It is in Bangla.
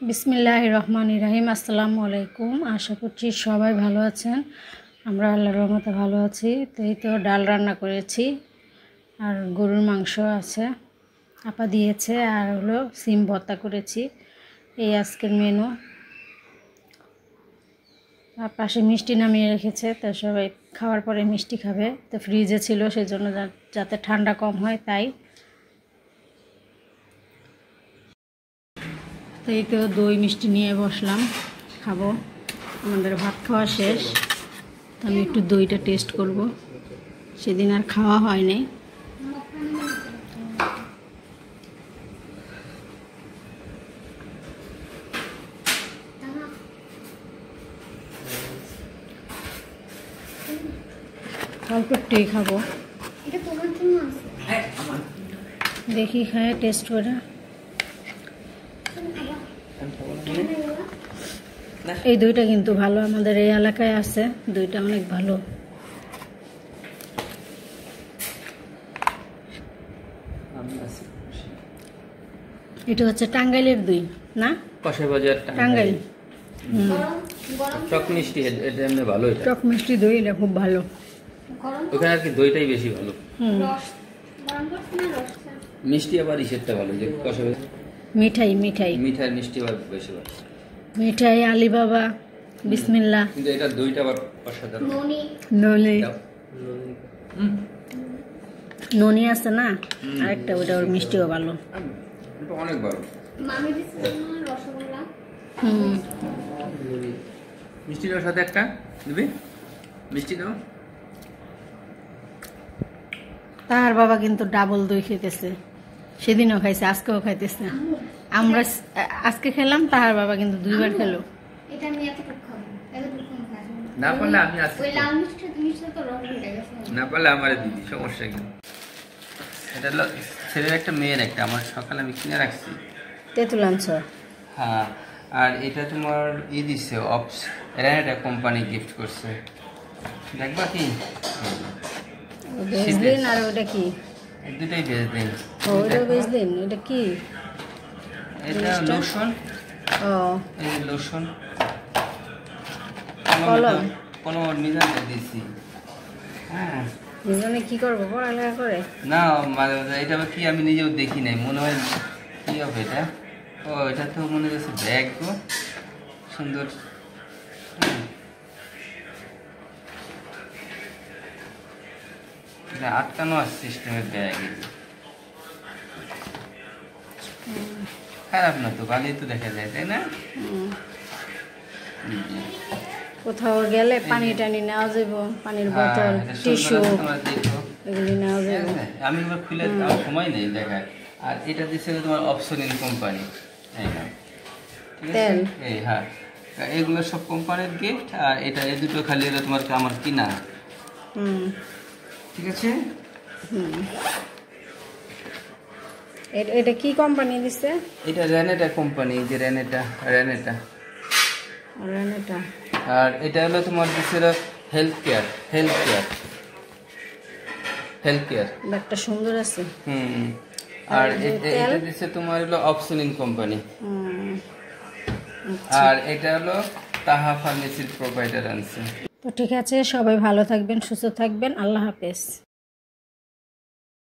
বিসমিল্লাহির রহমানির রহিম। আসসালামু আলাইকুম। আশা করছি সবাই ভালো আছেন। আমরা আল্লাহর রহমতে ভালো আছি। তো এই তো ডাল রান্না করেছি আর গরুর মাংস আছে, আপা দিয়েছে, আর হলো সিম ভর্তা করেছি। এই আজকের মেনু। আর পাশে মিষ্টি নামিয়ে রেখেছে, তো সবাই খাওয়ার পরে মিষ্টি খাবে। তো ফ্রিজে ছিল, সেই জন্য যাতে ঠান্ডা কম হয় তাই। তো এই তো দই মিষ্টি নিয়ে বসলাম, খাবো। আমাদের ভাত খাওয়া শেষ, তো আমি একটু দইটা টেস্ট করব। সেদিন আর খাওয়া হয়নি। অল্প একটুই খাবো, দেখি খায় টেস্ট করে। এই দইটা কিন্তু ভালো, আমাদের এই এলাকায় আছে, দইটা অনেক ভালো। এটা হচ্ছে টাঙ্গাইলের দই না? কষাইবাজার টাঙ্গাইল। টক মিষ্টি, এটা এমনি ভালো। এটা টক মিষ্টি দই, এটা খুব ভালো। ওখানে আর কি দইটাই বেশি ভালো। মিষ্টি আবার ইসেরটা ভালো, যে কষাইবাজার মিঠাই মিঠাই মিঠাই মিষ্টি আবার বেশি ভালো। মিঠাই আলিবাবা, বিসমিল্লাহ। কিন্তু এটা দইটা আবার অসাধারণ। ননি ননি আছে না আরেকটা, ওটা ওর মিষ্টিও ভালো, এটা অনেক ভালো। মিষ্টিটার সাথে একটা দিবি, মিষ্টি দাও। তার বাবা কিন্তু ডাবল দই খেতেছে, সেদিনও খাইছে, আজকেও খাইতেছে। আমরা আজকে খেলাম, তাহার বাবা কিন্তু দুইবার খেলো। না পারলে আমি না পারলে আমার দিদি, সমস্যা কি? এটা হলো ছেলের একটা, মেয়ের একটা। আমার সকালে আমি কিনে রাখছি তেঁতুল আনছ? হ্যাঁ। আর এটা তোমার দিচ্ছে অপস, রেনেটা কোম্পানি গিফট করছে, দেখবা কি? বেচদিন আর ওটা কি? দুটাই বেচ দিন। ওটাও বেচদিন। এটা কি? এটা লোশন। ও, এই লোশন কলম। কোনো মিজানে দিছি। হ্যাঁ, মিজানে কি করবো, পড়ালেখা করে? না মাঝে মাঝে এটা কি আমি নিজেও দেখি নাই, মনে হয় কি হবে এটা। ও, এটা তো মনে হচ্ছে ব্যাগ গো, সুন্দর। এটা আটকানো আছে সিস্টেমের ব্যাগ। খারাপ না তো, ভালোই তো দেখা যায়, তাই না? কোথাও গেলে পানি টানি নেওয়া যাবো, পানির বোতল, টিস্যু, এগুলি নেওয়া যাবে। আমি এবার খুলে সময় নেই দেখায়। আর এটা দিচ্ছে তোমার অপশনিন কোম্পানি, এই না? ঠিক আছে, এই হ্যাঁ, এগুলো সব কোম্পানির গিফট। আর এটা এই দুটো খালি হলো তোমার আমার কিনা। ঠিক আছে। এটা কি কোম্পানি দিছে? এটা রেনেটা কোম্পানি, যে রেনেটা রেনেটা রেনেটা। আর এটা হলো তোমার দিচ্ছে health care, health care, health care. ব্যাগটা সুন্দর আছে। আর এটা দিচ্ছে তোমার হলো অপশনিন কোম্পানি। আর এটা হলো তাহা ফার্মেসির প্রোভাইডার আনছে। তো ঠিক আছে, সবাই ভালো থাকবেন, সুস্থ থাকবেন। আল্লাহ হাফেজ।